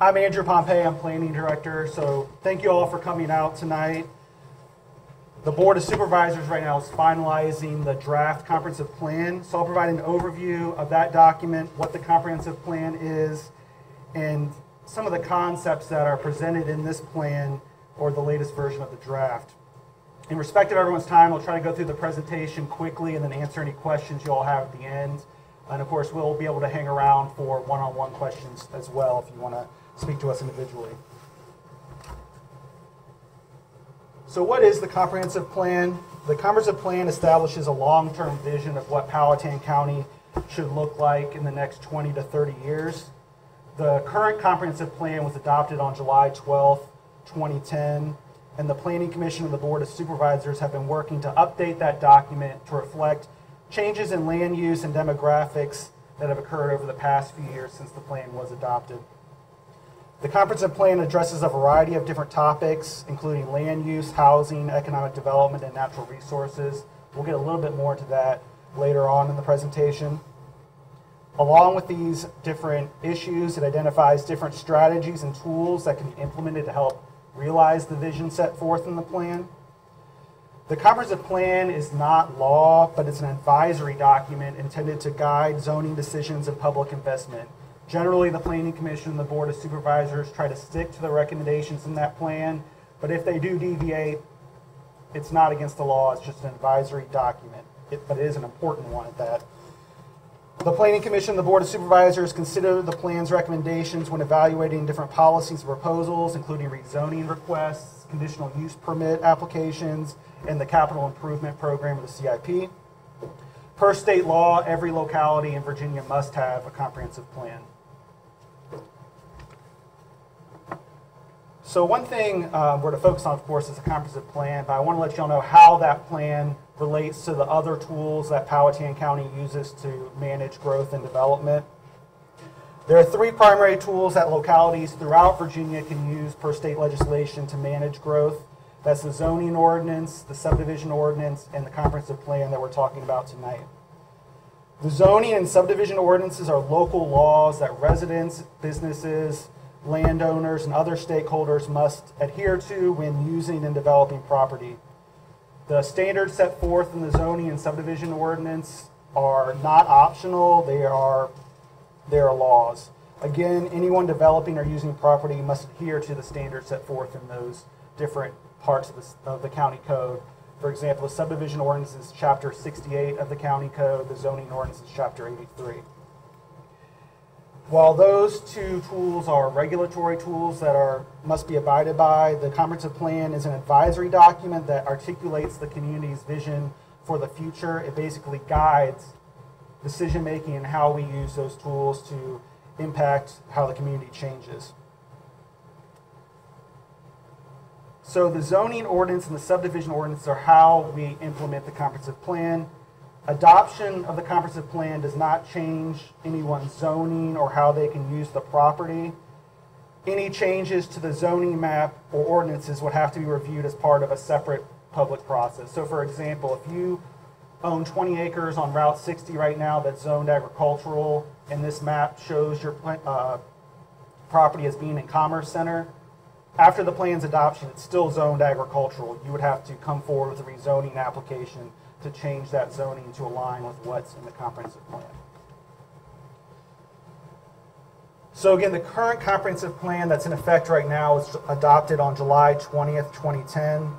I'm Andrew Pompey, I'm Planning Director, so thank you all for coming out tonight. The Board of Supervisors right now is finalizing the draft comprehensive plan, so I'll provide an overview of that document, what the comprehensive plan is, and some of the concepts that are presented in this plan or the latest version of the draft. In respect of everyone's time, I'll try to go through the presentation quickly and then answer any questions you all have at the end. And of course, we'll be able to hang around for one-on-one questions as well if you want to speak to us individually. So what is the comprehensive plan? The comprehensive plan establishes a long-term vision of what Powhatan County should look like in the next 20 to 30 years. The current comprehensive plan was adopted on July 12th, 2010, and the Planning Commission and the Board of Supervisors have been working to update that document to reflect changes in land use and demographics that have occurred over the past few years since the plan was adopted. The comprehensive plan addresses a variety of different topics, including land use, housing, economic development, and natural resources. We'll get a little bit more into that later on in the presentation. Along with these different issues, it identifies different strategies and tools that can be implemented to help realize the vision set forth in the plan. The comprehensive plan is not law, but it's an advisory document intended to guide zoning decisions and public investment. Generally, the Planning Commission and the Board of Supervisors try to stick to the recommendations in that plan, but if they do deviate, it's not against the law, it's just an advisory document, but it is an important one at that. The Planning Commission and the Board of Supervisors consider the plan's recommendations when evaluating different policies and proposals, including rezoning requests, conditional use permit applications, and the capital improvement program of the CIP. Per state law, every locality in Virginia must have a comprehensive plan. So one thing we're to focus on, of course, is the comprehensive plan, but I want to let you all know how that plan relates to the other tools that Powhatan County uses to manage growth and development. There are three primary tools that localities throughout Virginia can use per state legislation to manage growth. That's the zoning ordinance, the subdivision ordinance, and the comprehensive plan that we're talking about tonight. The zoning and subdivision ordinances are local laws that residents, businesses, landowners, and other stakeholders must adhere to when using and developing property. The standards set forth in the zoning and subdivision ordinance are not optional, they are laws. Again, anyone developing or using property must adhere to the standards set forth in those different parts of the county code. For example, the subdivision ordinance is chapter 68 of the county code, the zoning ordinance is chapter 83. While those two tools are regulatory tools that must be abided by, the comprehensive plan is an advisory document that articulates the community's vision for the future. It basically guides decision making and how we use those tools to impact how the community changes. So the zoning ordinance and the subdivision ordinance are how we implement the comprehensive plan. Adoption of the comprehensive plan does not change anyone's zoning or how they can use the property. Any changes to the zoning map or ordinances would have to be reviewed as part of a separate public process. So for example, if you own 20 acres on Route 60 right now that's zoned agricultural, and this map shows your property as being in Commerce Center, after the plan's adoption, it's still zoned agricultural. You would have to come forward with a rezoning application to change that zoning to align with what's in the comprehensive plan. So again, the current comprehensive plan that's in effect right now was adopted on July 20th, 2010.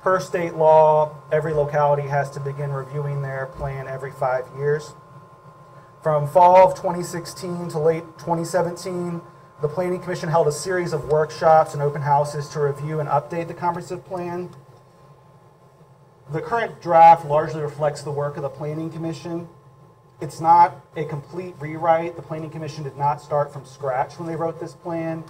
Per state law, every locality has to begin reviewing their plan every 5 years. From fall of 2016 to late 2017, the Planning Commission held a series of workshops and open houses to review and update the comprehensive plan. The current draft largely reflects the work of the Planning Commission. It's not a complete rewrite. The Planning Commission did not start from scratch when they wrote this plan,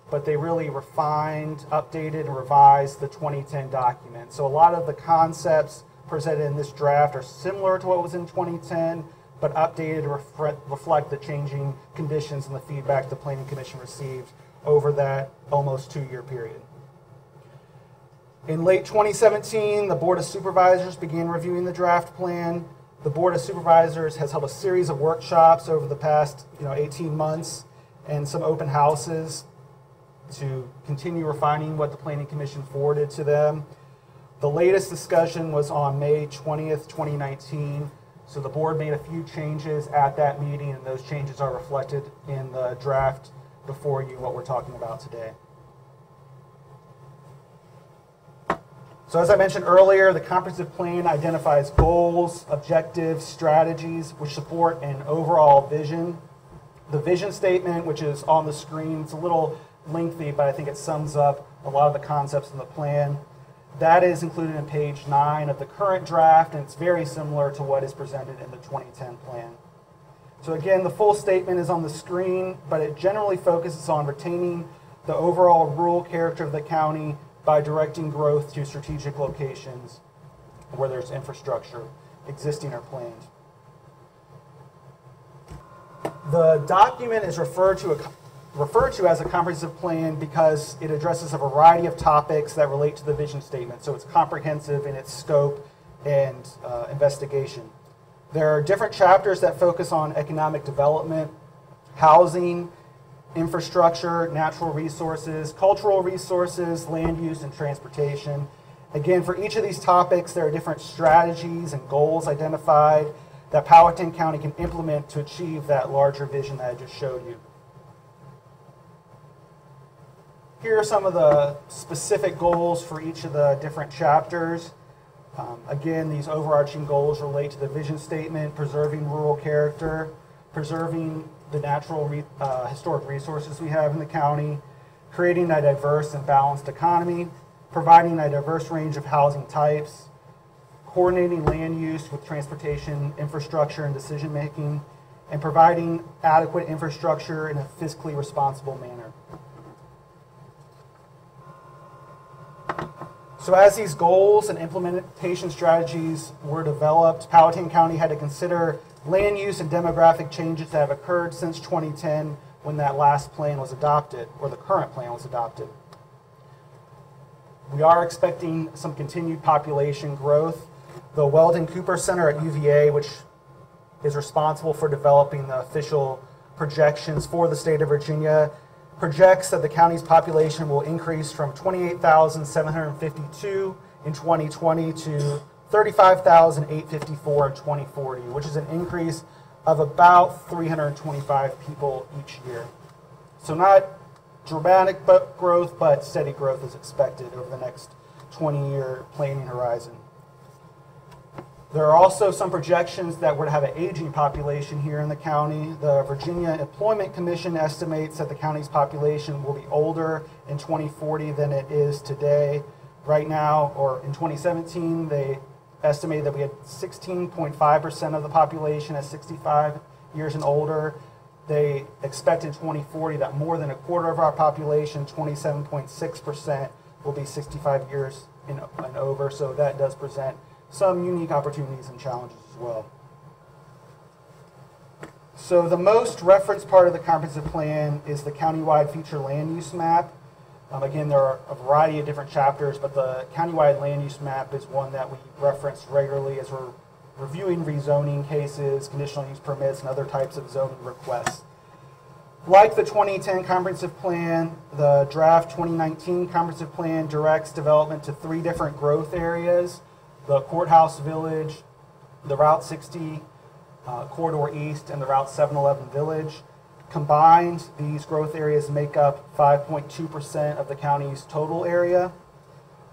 but they really refined, updated, and revised the 2010 document. So a lot of the concepts presented in this draft are similar to what was in 2010, but updated to reflect the changing conditions and the feedback the Planning Commission received over that almost 2-year period. In late 2017, the Board of Supervisors began reviewing the draft plan. The Board of Supervisors has held a series of workshops over the past 18 months and some open houses. to continue refining what the Planning Commission forwarded to them. The latest discussion was on May 20th, 2019. So the board made a few changes at that meeting, and those changes are reflected in the draft before you, what we're talking about today. So as I mentioned earlier, the comprehensive plan identifies goals, objectives, strategies which support an overall vision. The vision statement, which is on the screen, it's a little lengthy, but I think it sums up a lot of the concepts in the plan. That is included in page 9 of the current draft, and it's very similar to what is presented in the 2010 plan. So again, the full statement is on the screen, but it generally focuses on retaining the overall rural character of the county by directing growth to strategic locations where there's infrastructure, existing or planned. The document is referred to as a comprehensive plan because it addresses a variety of topics that relate to the vision statement. So it's comprehensive in its scope and investigation. There are different chapters that focus on economic development, housing, infrastructure, natural resources, cultural resources, land use, and transportation. Again, for each of these topics, there are different strategies and goals identified that Powhatan County can implement to achieve that larger vision that I just showed you. Here are some of the specific goals for each of the different chapters. Again, these overarching goals relate to the vision statement, preserving rural character, preserving the natural historic resources we have in the county, creating a diverse and balanced economy, providing a diverse range of housing types, coordinating land use with transportation, infrastructure, and decision making, and providing adequate infrastructure in a fiscally responsible manner. So as these goals and implementation strategies were developed, Powhatan County had to consider land use and demographic changes that have occurred since 2010 when that last plan was adopted, or the current plan was adopted. We are expecting some continued population growth. The Weldon Cooper Center at UVA, which is responsible for developing the official projections for the state of Virginia, projects that the county's population will increase from 28,752 in 2020 to 35,854 in 2040, which is an increase of about 325 people each year. So not dramatic growth, but steady growth is expected over the next 20-year planning horizon. There are also some projections that we're to have an aging population here in the county. The Virginia Employment Commission estimates that the county's population will be older in 2040 than it is today. Right now, or in 2017, they estimated that we had 16.5% of the population as 65 years and older. They expect in 2040 that more than a quarter of our population, 27.6%, will be 65 years and over. So that does present some unique opportunities and challenges as well. So the most referenced part of the comprehensive plan is the countywide future land use map. Again, there are a variety of different chapters, but the countywide land use map is one that we reference regularly as we're reviewing rezoning cases, conditional use permits, and other types of zoning requests. Like the 2010 comprehensive plan, the draft 2019 comprehensive plan directs development to 3 different growth areas: the Courthouse Village, the Route 60 Corridor East, and the Route 711 Village. Combined, these growth areas make up 5.2% of the county's total area.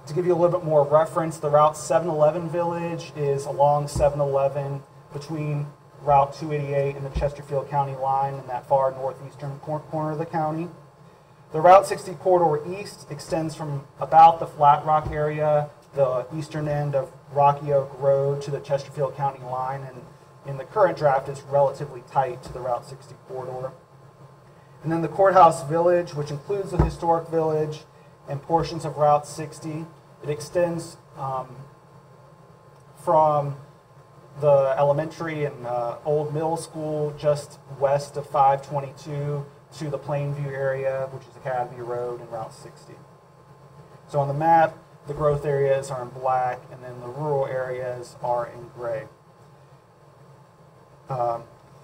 To give you a little bit more reference, the Route 711 Village is along 711 between Route 288 and the Chesterfield County line in that far northeastern corner of the county. The Route 60 Corridor East extends from about the Flat Rock area, the eastern end of Rocky Oak Road, to the Chesterfield County line, and in the current draft is relatively tight to the Route 60 corridor. And then the Courthouse Village, which includes the historic village and portions of Route 60, it extends from the elementary and old middle school just west of 522 to the Plainview area, which is Academy Road and Route 60. So on the map, the growth areas are in black, and then the rural areas are in gray.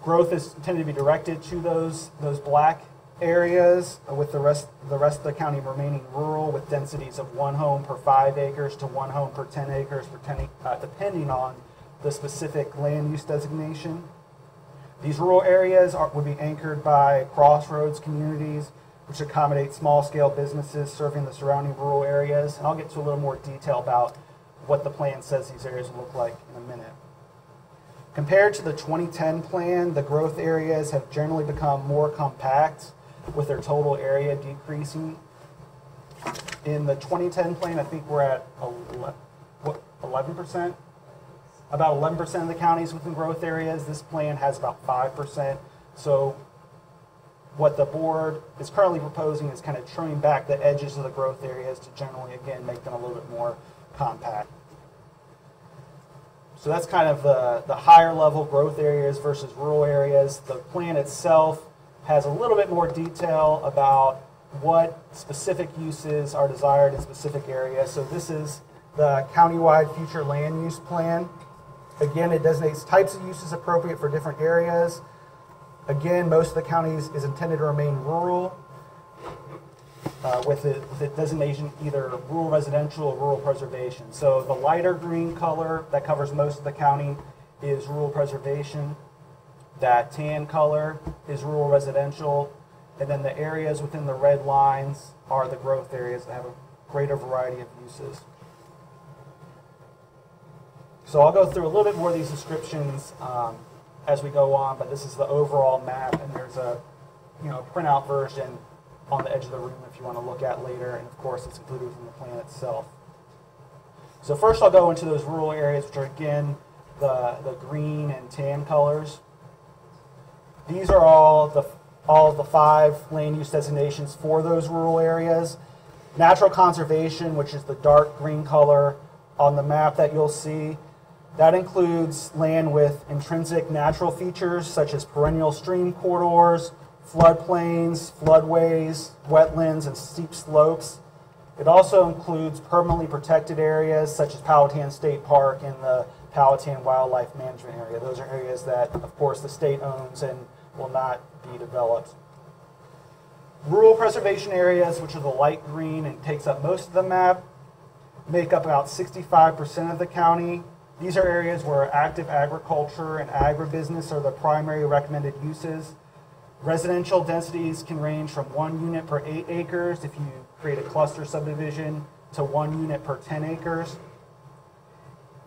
Growth is intended to be directed to those black areas, with the rest of the county remaining rural, with densities of 1 home per 5 acres to 1 home per 10 acres, depending on the specific land use designation. These rural areas would be anchored by crossroads communities, which accommodate small-scale businesses serving the surrounding rural areas. And I'll get to a little more detail about what the plan says these areas will look like in a minute. Compared to the 2010 plan, the growth areas have generally become more compact, with their total area decreasing. In the 2010 plan, I think we're at 11%? About 11% of the counties within growth areas. This plan has about 5%. So what the board is currently proposing is kind of trimming back the edges of the growth areas to generally, again, make them a little bit more compact. So that's kind of the higher level growth areas versus rural areas. The plan itself has a little bit more detail about what specific uses are desired in specific areas. So this is the countywide future land use plan. Again, it designates types of uses appropriate for different areas. Again, most of the counties is intended to remain rural, with the designation either rural residential or rural preservation. So the lighter green color that covers most of the county is rural preservation. That tan color is rural residential. And then the areas within the red lines are the growth areas that have a greater variety of uses. So I'll go through a little bit more of these descriptions as we go on, but this is the overall map, and there's a printout version on the edge of the room if you want to look at later, and of course it's included within the plan itself. So first I'll go into those rural areas, which are again the green and tan colors. These are all of the 5 land use designations for those rural areas. Natural conservation, which is the dark green color on the map that you'll see, that includes land with intrinsic natural features such as perennial stream corridors, floodplains, floodways, wetlands, and steep slopes. It also includes permanently protected areas such as Powhatan State Park and the Powhatan Wildlife Management Area. Those are areas that, of course, the state owns and will not be developed. Rural preservation areas, which are the light green and takes up most of the map, make up about 65% of the county. These are areas where active agriculture and agribusiness are the primary recommended uses. Residential densities can range from 1 unit per 8 acres if you create a cluster subdivision to 1 unit per 10 acres.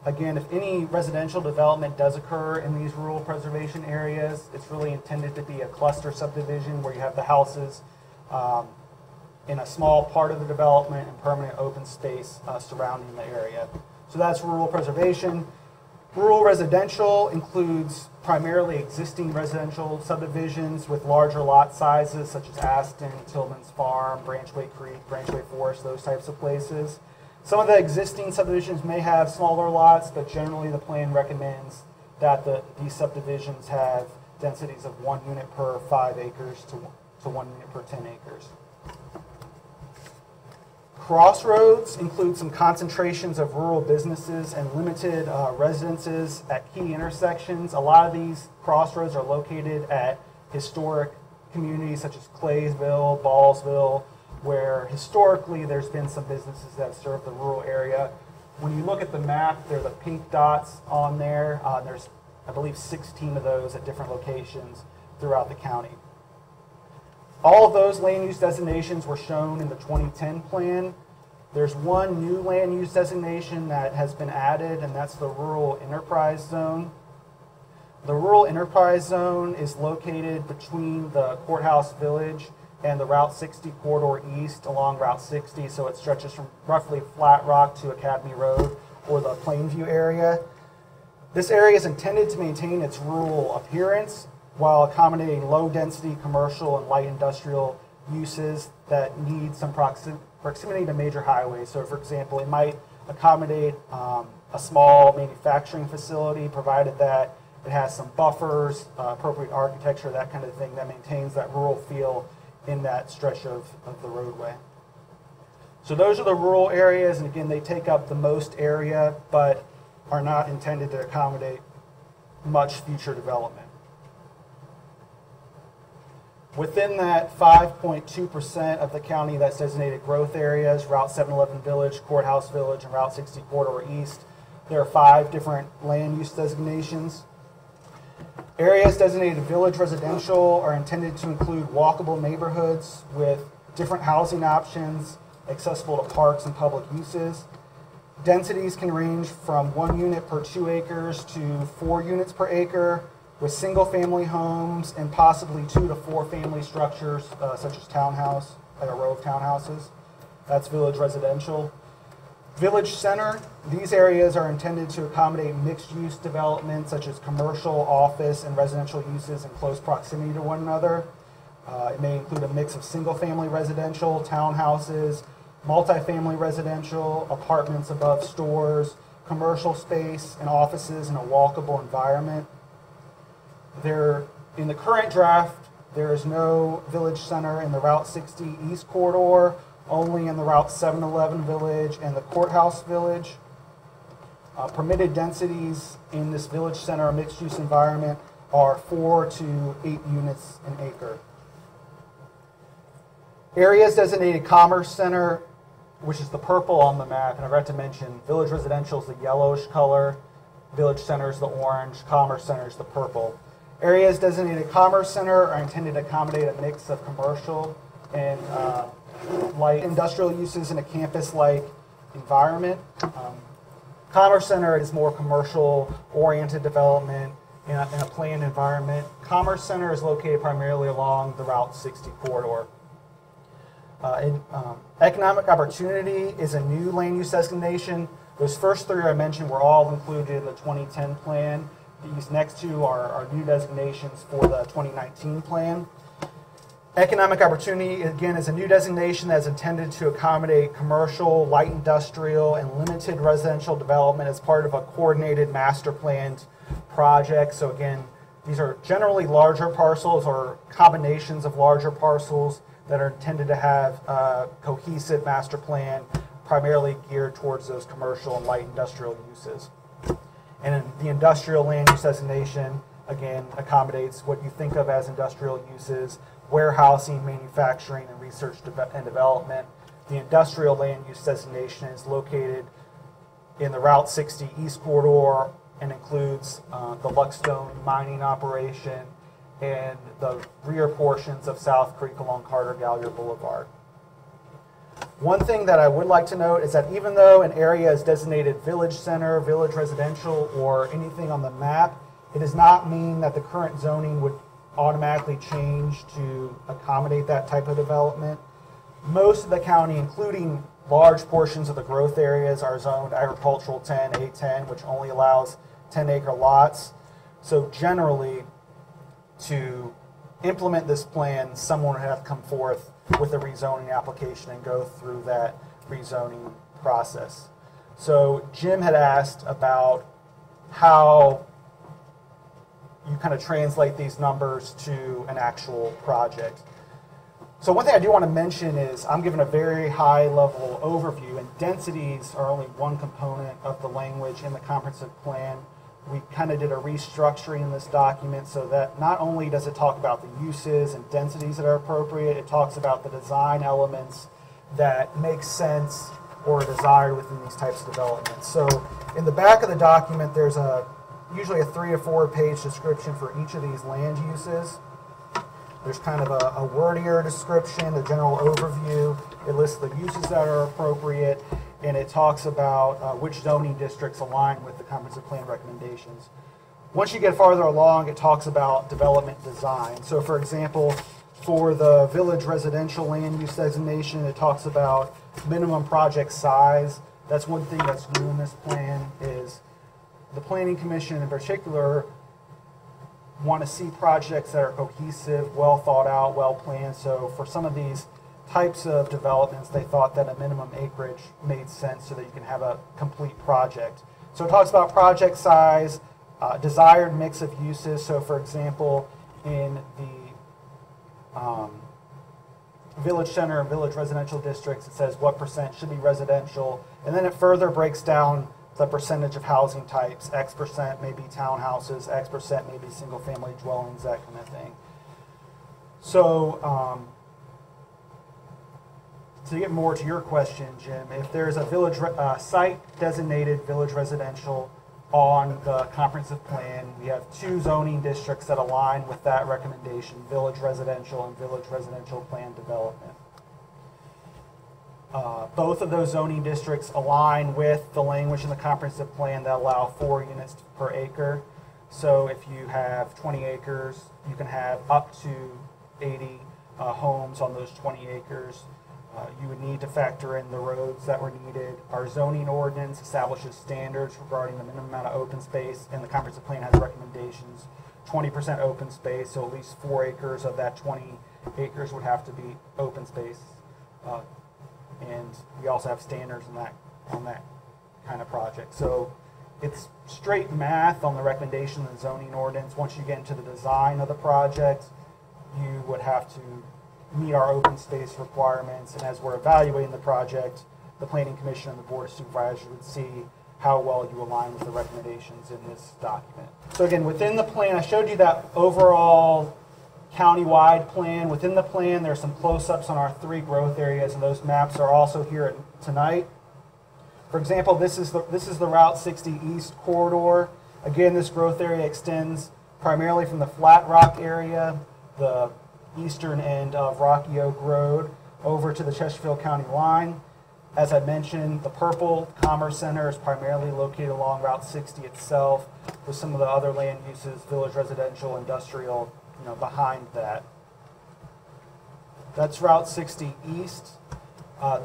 Again, if any residential development does occur in these rural preservation areas, it's really intended to be a cluster subdivision where you have the houses in a small part of the development and permanent open space surrounding the area. So that's rural preservation. Rural residential includes primarily existing residential subdivisions with larger lot sizes such as Aston, Tillman's Farm, Branchway Creek, Branchway Forest, those types of places. Some of the existing subdivisions may have smaller lots, but generally the plan recommends that these subdivisions have densities of 1 unit per 5 acres to 1 unit per 10 acres. Crossroads include some concentrations of rural businesses and limited residences at key intersections. A lot of these crossroads are located at historic communities such as Claysville, Ballsville, where historically there's been some businesses that have served the rural area. When you look at the map, there are the pink dots on there. There's, I believe, 16 of those at different locations throughout the county. All of those land use designations were shown in the 2010 plan. There's one new land use designation that has been added, and that's the Rural Enterprise Zone. The Rural Enterprise Zone is located between the Courthouse Village and the Route 60 corridor east along Route 60, so it stretches from roughly Flat Rock to Academy Road or the Plainview area. This area is intended to maintain its rural appearance while accommodating low-density commercial and light industrial uses that need some proximity to major highways. So, for example, it might accommodate a small manufacturing facility, provided that it has some buffers, appropriate architecture, that kind of thing, that maintains that rural feel in that stretch of the roadway. So those are the rural areas, and again, they take up the most area, but are not intended to accommodate much future development. Within that 5.2% of the county that's designated growth areas, Route 711 Village, Courthouse Village, and Route 60 Corridor East, there are 5 different land use designations. Areas designated village residential are intended to include walkable neighborhoods with different housing options, accessible to parks and public uses. Densities can range from 1 unit per 2 acres to 4 units per acre, with single-family homes and possibly 2 to 4 family structures, such as townhouse, like a row of townhouses. That's village residential. Village center, these areas are intended to accommodate mixed-use development, such as commercial, office, and residential uses in close proximity to one another. It may include a mix of single-family residential, townhouses, multifamily residential, apartments above stores, commercial space, and offices in a walkable environment. In the current draft, there is no village center in the Route 60 East corridor, only in the Route 711 Village and the Courthouse Village. Permitted densities in this village center mixed-use environment are 4 to 8 units an acre. Areas designated Commerce Center, which is the purple on the map, and I forgot to mention, village residential is the yellowish color, village center is the orange, Commerce Center is the purple. Areas designated Commerce Center are intended to accommodate a mix of commercial and light industrial uses in a campus-like environment. Commerce Center is more commercial-oriented development in a planned environment. Commerce Center is located primarily along the Route 60 corridor. Economic Opportunity is a new land use designation. Those first 3 I mentioned were all included in the 2010 plan. These next 2 are new designations for the 2019 plan. Economic Opportunity, again, is a new designation that is intended to accommodate commercial, light industrial, and limited residential development as part of a coordinated master planned project. So again, these are generally larger parcels or combinations of larger parcels that are intended to have a cohesive master plan, primarily geared towards those commercial and light industrial uses. And the industrial land use designation, again, accommodates what you think of as industrial uses, warehousing, manufacturing, and research and development. The industrial land use designation is located in the Route 60 East corridor and includes the Luckstone mining operation and the rear portions of South Creek along Carter-Gallier Boulevard. One thing that I would like to note is that even though an area is designated village center, village residential, or anything on the map, it does not mean that the current zoning would automatically change to accommodate that type of development. Most of the county, including large portions of the growth areas, are zoned agricultural 10, A10, which only allows 10-acre lots. So generally, to implement this plan, someone would have to come forth with a rezoning application and go through that rezoning process. So Jim had asked about how you kind of translate these numbers to an actual project. So one thing I do want to mention is I'm giving a very high-level overview, and densities are only one component of the language in the comprehensive plan. We kind of did a restructuring in this document so that not only does it talk about the uses and densities that are appropriate, it talks about the design elements that make sense or are desired within these types of developments. So in the back of the document, there's usually a 3 or 4 page description for each of these land uses. There's kind of a wordier description, a general overview. It lists the uses that are appropriate, and it talks about which zoning districts align with the comprehensive plan recommendations. Once you get farther along, it talks about development design. So for example, for the village residential land use designation, it talks about minimum project size. That's one thing that's new in this plan is the Planning Commission in particular want to see projects that are cohesive, well thought out, well planned. So for some of these types of developments, they thought that a minimum acreage made sense so that you can have a complete project. So it talks about project size, desired mix of uses. So for example, in the village center and village residential districts, it says what percent should be residential, and then it further breaks down the percentage of housing types. X% may be townhouses, X% may be single family dwellings, that kind of thing. So to get more to your question, Jim, if there's a village site designated village residential on the comprehensive plan, we have two zoning districts that align with that recommendation, village residential and village residential plan development. Both of those zoning districts align with the language in the comprehensive plan that allow 4 units per acre. So if you have 20 acres, you can have up to 80 homes on those 20 acres. You would need to factor in the roads that were needed. Our zoning ordinance establishes standards regarding the minimum amount of open space, and the comprehensive plan has recommendations. 20% open space, so at least 4 acres of that 20 acres would have to be open space. And we also have standards on that kind of project. So it's straight math on the recommendation of the zoning ordinance. Once you get into the design of the project, you would have to meet our open space requirements, and as we're evaluating the project, the Planning Commission and the Board of Supervisors would see how well you align with the recommendations in this document. So again, within the plan, I showed you that overall county-wide plan. Within the plan, there's some close-ups on our 3 growth areas, and those maps are also here tonight. For example, this is the Route 60 East corridor. Again, this growth area extends primarily from the Flat Rock area, the eastern end of Rocky Oak Road, over to the Chesterfield County line. As I mentioned, the purple Commerce Center is primarily located along Route 60 itself, with some of the other land uses, village residential, industrial, behind that. That's Route 60 East.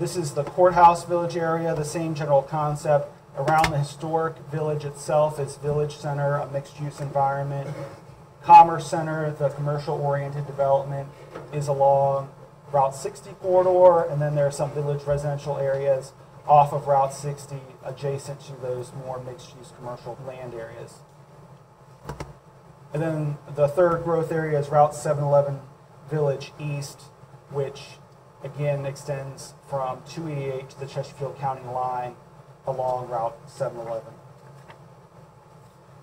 This is the Courthouse Village area, the same general concept. Around the historic village itself is Village Center, a mixed-use environment. Commerce Center, the commercial-oriented development, is along Route 60 corridor, and then there are some village residential areas off of Route 60 adjacent to those more mixed-use commercial land areas. And then the third growth area is Route 711 Village East, which again extends from 288 to the Chesterfield County line along Route 711.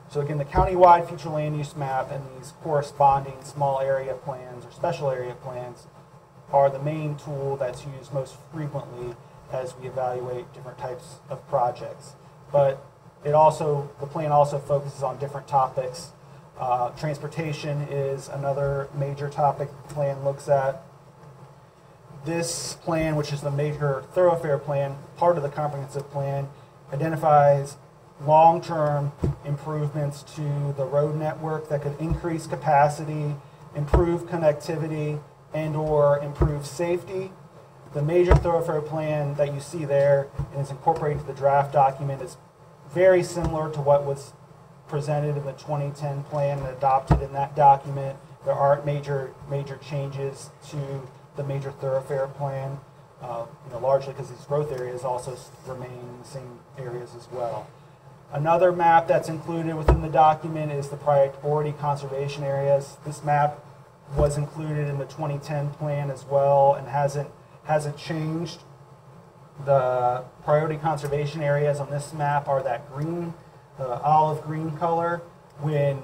So again, the county-wide future land use map and these corresponding small area plans or special area plans are the main tool that's used most frequently as we evaluate different types of projects. But the plan also focuses on different topics. Transportation is another major topic the plan looks at. This plan, which is the major thoroughfare plan, part of the comprehensive plan, identifies long-term improvements to the road network that could increase capacity, improve connectivity, and or improve safety. The major thoroughfare plan that you see there and is incorporated into the draft document is very similar to what was presented in the 2010 plan and adopted in that document. There aren't major changes to the major thoroughfare plan, largely because these growth areas also remain in the same areas as well. Another map that's included within the document is the priority conservation areas. This map was included in the 2010 plan as well and hasn't changed. The priority conservation areas on this map are that green, olive green color. When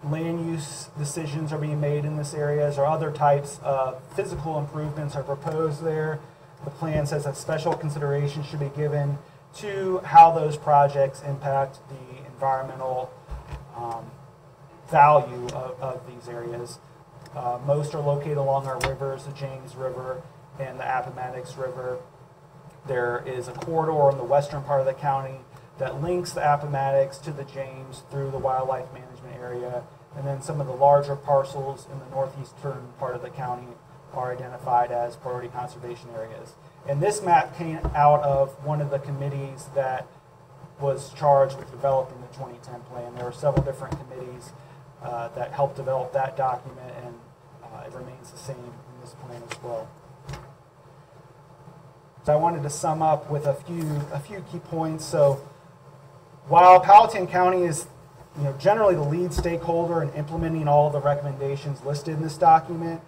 land use decisions are being made in this areas or other types of physical improvements are proposed there, the plan says that special consideration should be given to how those projects impact the environmental value of these areas. Most are located along our rivers, the James River and the Appomattox River. There is a corridor in the western part of the county that links the Appomattox to the James through the wildlife management area, and then some of the larger parcels in the northeastern part of the county are identified as priority conservation areas. And this map came out of one of the committees that was charged with developing the 2010 plan. There were several different committees that helped develop that document, and it remains the same in this plan as well. So I wanted to sum up with a few key points. So while Powhatan County is generally the lead stakeholder in implementing all of the recommendations listed in this document,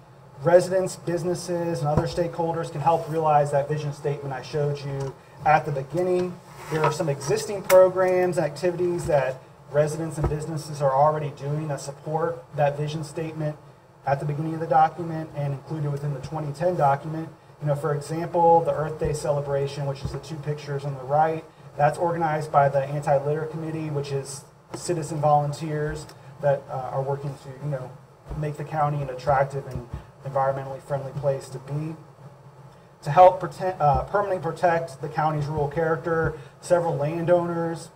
residents, businesses, and other stakeholders can help realize that vision statement I showed you at the beginning. There are some existing programs and activities that residents and businesses are already doing that support that vision statement. at the beginning of the document and included within the 2010 document. For example, the Earth Day celebration, which is the two pictures on the right, that's organized by the Anti-Litter Committee, which is citizen volunteers that are working to, make the county an attractive and environmentally friendly place to be. To help permanently protect the county's rural character, several landowners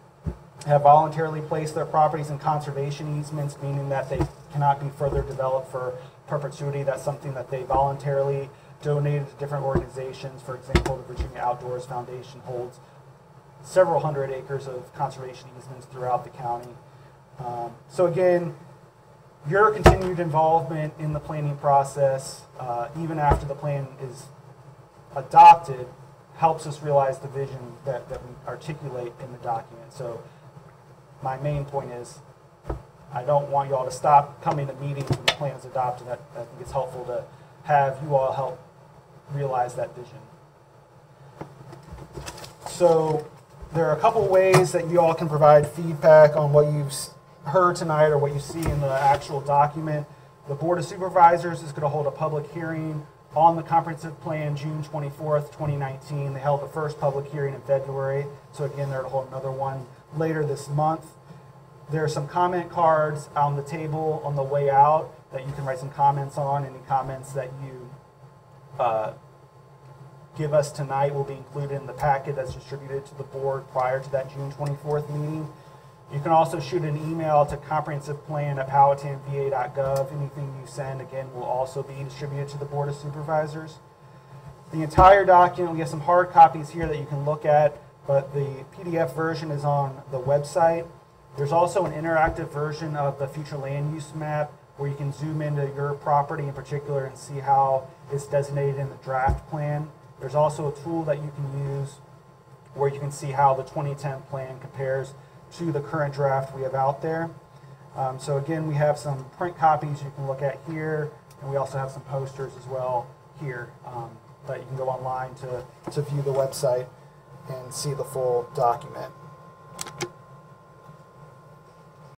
have voluntarily placed their properties in conservation easements, meaning that they cannot be further developed for perpetuity. That's something that they voluntarily donated to different organizations. For example, the Virginia Outdoors Foundation holds several hundred acres of conservation easements throughout the county. So again, your continued involvement in the planning process, even after the plan is adopted, helps us realize the vision that we articulate in the document. So my main point is, I don't want you all to stop coming to meetings when the plan is adopted. I think it's helpful to have you all help realize that vision. So there are a couple ways that you all can provide feedback on what you've heard tonight or what you see in the actual document. The Board of Supervisors is going to hold a public hearing on the comprehensive plan June 24th, 2019. They held the first public hearing in February, so again, they're going to hold another one later this month. There are some comment cards on the table on the way out that you can write some comments on. Any comments that you give us tonight will be included in the packet that's distributed to the board prior to that June 24th meeting. You can also shoot an email to comprehensiveplan@powhatanva.gov. Anything you send, again, will also be distributed to the Board of Supervisors. The entire document, we have some hard copies here that you can look at, but the PDF version is on the website. There's also an interactive version of the future land use map where you can zoom into your property in particular and see how it's designated in the draft plan. There's also a tool that you can use where you can see how the 2010 plan compares to the current draft we have out there. So again, we have some print copies you can look at here, and we also have some posters as well here that you can go online to view the website and see the full document.